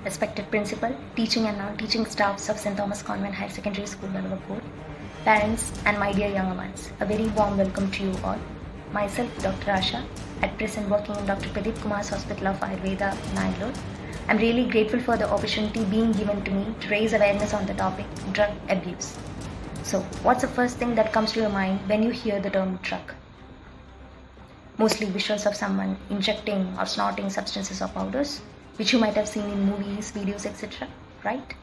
respected principal, teaching and non-teaching staffs of St.Thomas Convent Higher Secondary School, Valavakur, parents and my dear younger ones, a very warm welcome to you all. Myself, Dr. Asha, at present working in Dr. Pradeep Kumar's Hospital of Ayurveda, Bangalore. I'm really grateful for the opportunity being given to me to raise awareness on the topic drug abuse. So, what's the first thing that comes to your mind when you hear the term drug? Mostly visuals of someone injecting or snorting substances or powders, which you might have seen in movies, videos, etc. Right?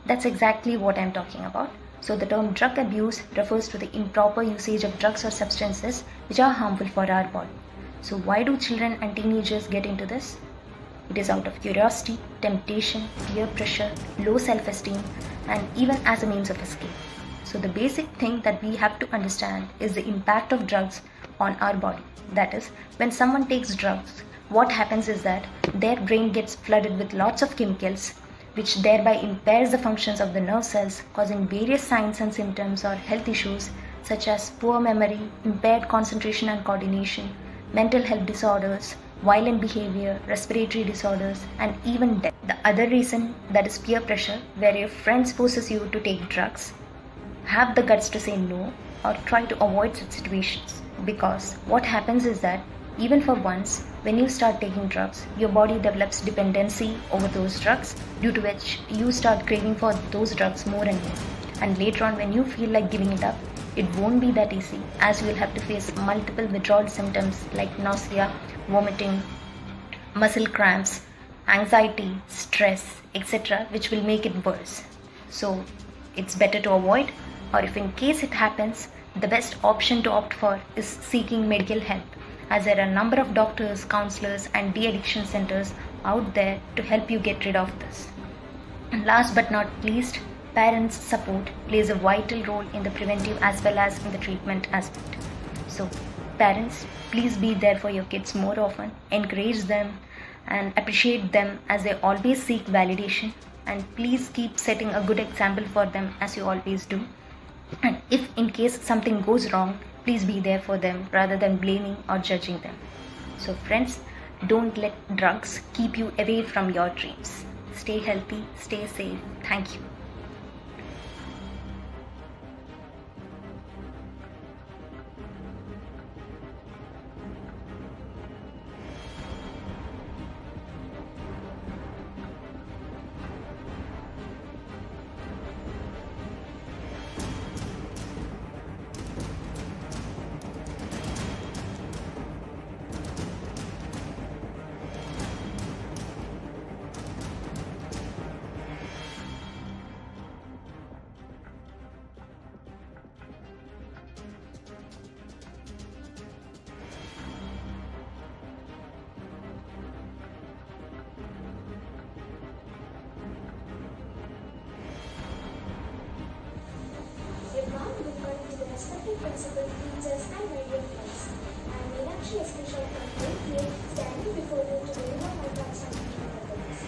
That's exactly what I'm talking about. So the term drug abuse refers to the improper usage of drugs or substances which are harmful for our body. So why do children and teenagers get into this? It is out of curiosity, temptation, peer pressure, low self-esteem, and even as a means of escape. So the basic thing that we have to understand is the impact of drugs on our body. That is, when someone takes drugs, what happens is that their brain gets flooded with lots of chemicals, which thereby impairs the functions of the nerve cells, causing various signs and symptoms or health issues such as poor memory, impaired concentration and coordination, mental health disorders, violent behavior, respiratory disorders, and even death. The other reason, that is peer pressure, where your friends forces you to take drugs. Have the guts to say no or try to avoid such situations, because what happens is that even for once, when you start taking drugs, your body develops dependency over those drugs, due to which you start craving for those drugs more and more. And later on, when you feel like giving it up, it won't be that easy, as you will have to face multiple withdrawal symptoms like nausea, vomiting, muscle cramps, anxiety, stress, etc., which will make it worse. So it's better to avoid, or if in case it happens, the best option to opt for is seeking medical help, as there are a number of doctors, counselors and de-addiction centers out there to help you get rid of this. And last but not least, parents' support plays a vital role in the preventive as well as in the treatment aspect. So parents, please be there for your kids more often, encourage them and appreciate them as they always seek validation, and please keep setting a good example for them as you always do. And if in case something goes wrong, please be there for them rather than blaming or judging them. So friends, don't let drugs keep you away from your dreams. Stay healthy, stay safe. Thank you. Principal, teachers and my dear friends. I am Meenakshi Especial from 8th grade, standing before you to deliver my thoughts on drugs.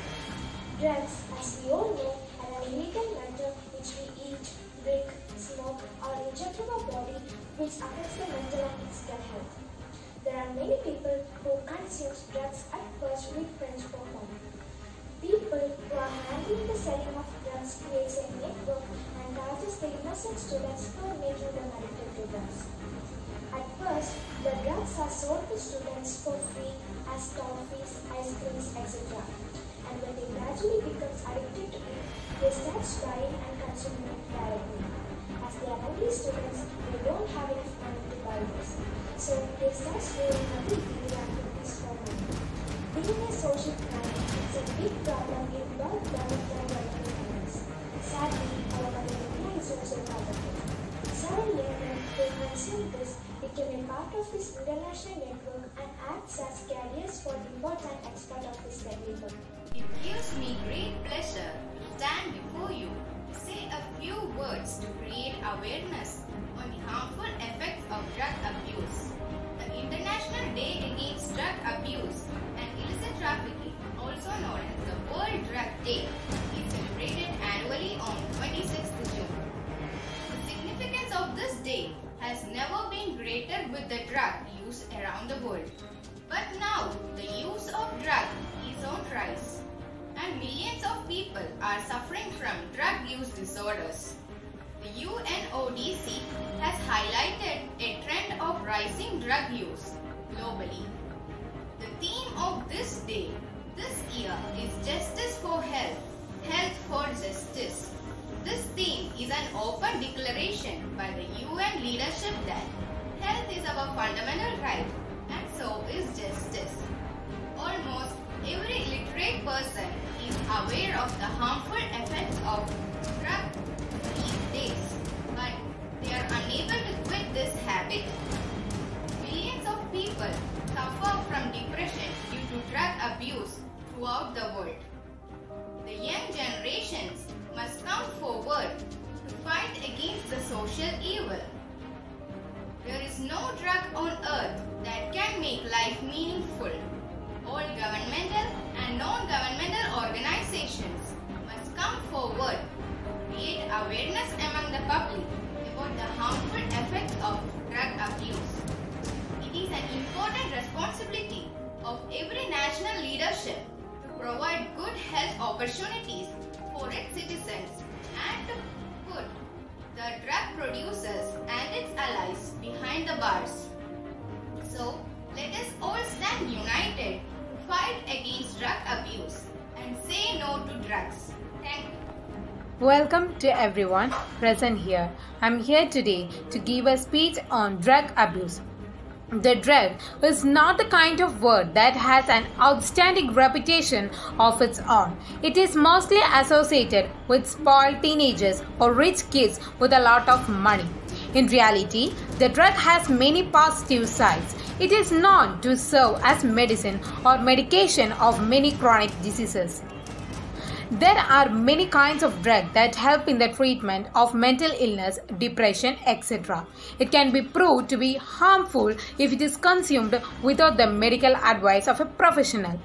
Drugs, as we all know, are an illegal matter which we eat, drink, smoke or inject in our body, which affects the mental and physical health. There are many people who consume drugs at first with friends for fun. People who are handling the selling of drugs creates a network and targets the innocent students who are making them addicted to drugs. At first, the drugs are sold to students for free as toffees, ice creams, etc. And when they gradually become addicted to it, they start buying and consuming it directly. As they are only students, they don't have enough money to buy this. So they start doing other illegal activities for money. Being a social crime is a big problem in well-developed and developing countries. Sadly, our India is also part of it. 7 young men who consume this became a part of this international network and acts as carriers for import and export of this chemical. It gives me great pleasure to stand before you to say a few words to create awareness on the harmful effects of drug abuse. The International Day Against Drug Abuse and Illicit Trafficking, also known as the World Drug Day, is celebrated annually on 26th June. The significance of this day has never been greater with the drug use around the world. But now, the use of drug is on rise. And and millions of people are suffering from drug use disorders. The UNODC has highlighted a trend of rising drug use globally. The theme of this day, this year, is Justice for Health, Health for Justice. This theme is an open declaration by the UN leadership that health is our fundamental right and so is justice. Almost every literate person is aware of the harmful effects of drugs these days, but they are unable to quit this habit. Millions of people suffer from depression due to drug abuse throughout the world. The young generations must come forward to fight against the social evil. There is no drug on earth that can make life meaningful. All governmental and non-governmental organizations must come forward to create awareness among the public about the harmful effects of drug abuse. It is an important responsibility of every national leadership to provide good health opportunities for its citizens and to put the drug producers and its allies behind the bars. So, let us all stand united to fight against drug abuse and say no to drugs. Thank you. Welcome to everyone present here. I'm here today to give a speech on drug abuse. The drug is not the kind of word that has an outstanding reputation of its own. It is mostly associated with spoiled teenagers or rich kids with a lot of money. In reality, the drug has many positive sides. It is known to serve as medicine or medication of many chronic diseases. There are many kinds of drugs that help in the treatment of mental illness, depression, etc. It can be proved to be harmful if it is consumed without the medical advice of a professional.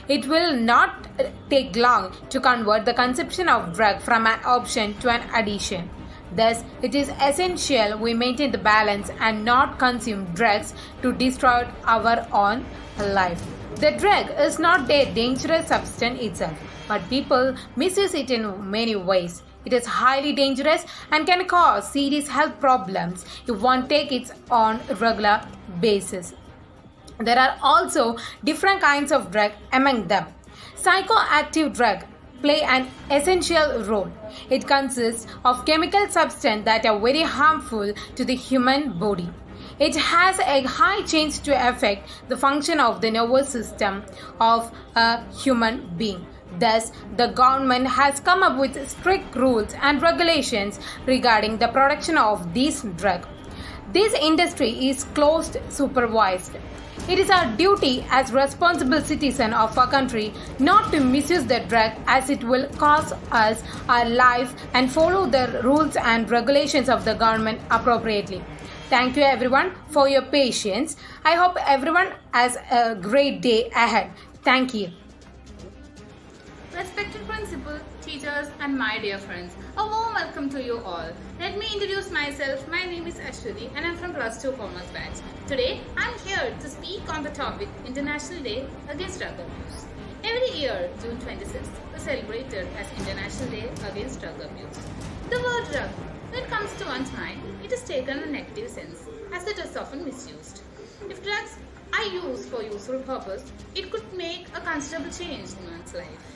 It will not take long to convert the consumption of drug from an option to an addiction. Thus, it is essential we maintain the balance and not consume drugs to destroy our own life. The drug is not a dangerous substance itself, but people misuse it in many ways. It is highly dangerous and can cause serious health problems if one takes it on a regular basis. There are also different kinds of drugs among them. Psychoactive drugs play an essential role. It consists of chemical substances that are very harmful to the human body. It has a high chance to affect the function of the nervous system of a human being. Thus, the government has come up with strict rules and regulations regarding the production of these drugs. This industry is closely supervised. It is our duty as responsible citizens of our country not to misuse the drug as it will cost us our life and follow the rules and regulations of the government appropriately. Thank you everyone for your patience. I hope everyone has a great day ahead. Thank you. Respected principal, teachers and my dear friends, a warm welcome to you all. Let me introduce myself. My name is Ashwati and I'm from Plus 2 Commerce batch. Today I'm here to speak on the topic International Day Against Drug Abuse. Every year, June 26th is celebrated as International Day Against Drug Abuse. The word drug, when it comes to one's mind, it is taken in a negative sense as it is often misused. If drugs are used for useful purpose, it could make a considerable change in one's life.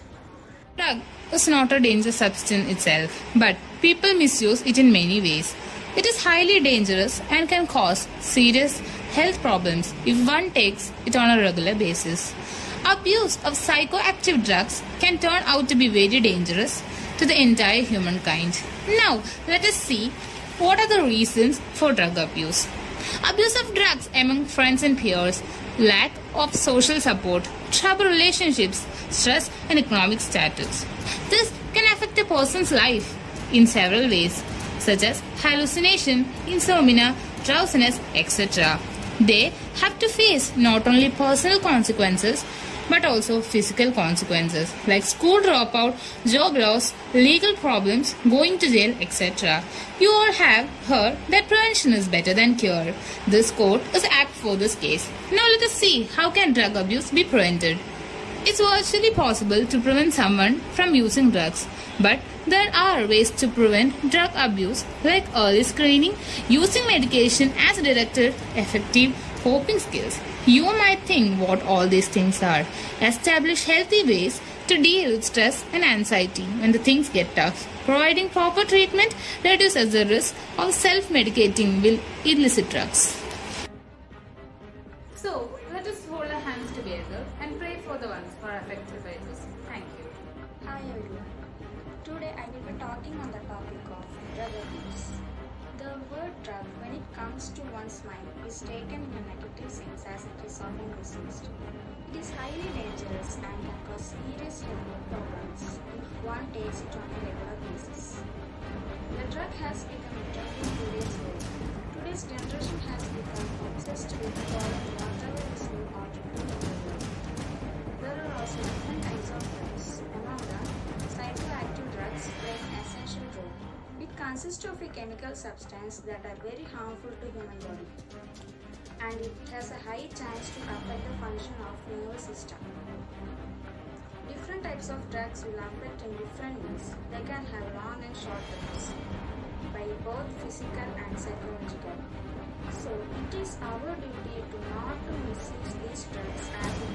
Drug is not a dangerous substance itself, but people misuse it in many ways. It is highly dangerous and can cause serious health problems if one takes it on a regular basis. Abuse of psychoactive drugs can turn out to be very dangerous to the entire humankind. Now, let us see what are the reasons for drug abuse. Abuse of drugs among friends and peers, lack of social support, troubled relationships, stress and economic status. This can affect a person's life in several ways, such as hallucination, insomnia, drowsiness, etc. They have to face not only personal consequences but also physical consequences like school dropout, job loss, legal problems, going to jail, etc. You all have heard that prevention is better than cure. This quote is apt for this case. Now let us see how can drug abuse be prevented. It's virtually possible to prevent someone from using drugs, but there are ways to prevent drug abuse like early screening, using medication as directed, effective coping skills. You might think what all these things are. Establish healthy ways to deal with stress and anxiety when the things get tough. Providing proper treatment reduces the risk of self-medicating with illicit drugs. So, let us hold our hands together and pray for the ones who are affected by this. Thank you. Hi everyone. Today I will be talking on the topic of drug abuse. The word drug, when it comes to one's mind, is taken in a negative sense as it is often misused. It is highly dangerous and can cause serious health problems if one takes it on a regular basis. The drug has become a trend in today's world. Today's generation has become obsessed with following whatever is new or trending in the world. There are also different types of drugs. Among them, psychoactive drugs play an essential role. It consists of a chemical substance that are very harmful to human body, and it has a high chance to affect the function of nervous system. Different types of drugs will affect in different ways. They can have long and short effects by both physical and psychological. So it is our duty to not to misuse these drugs as it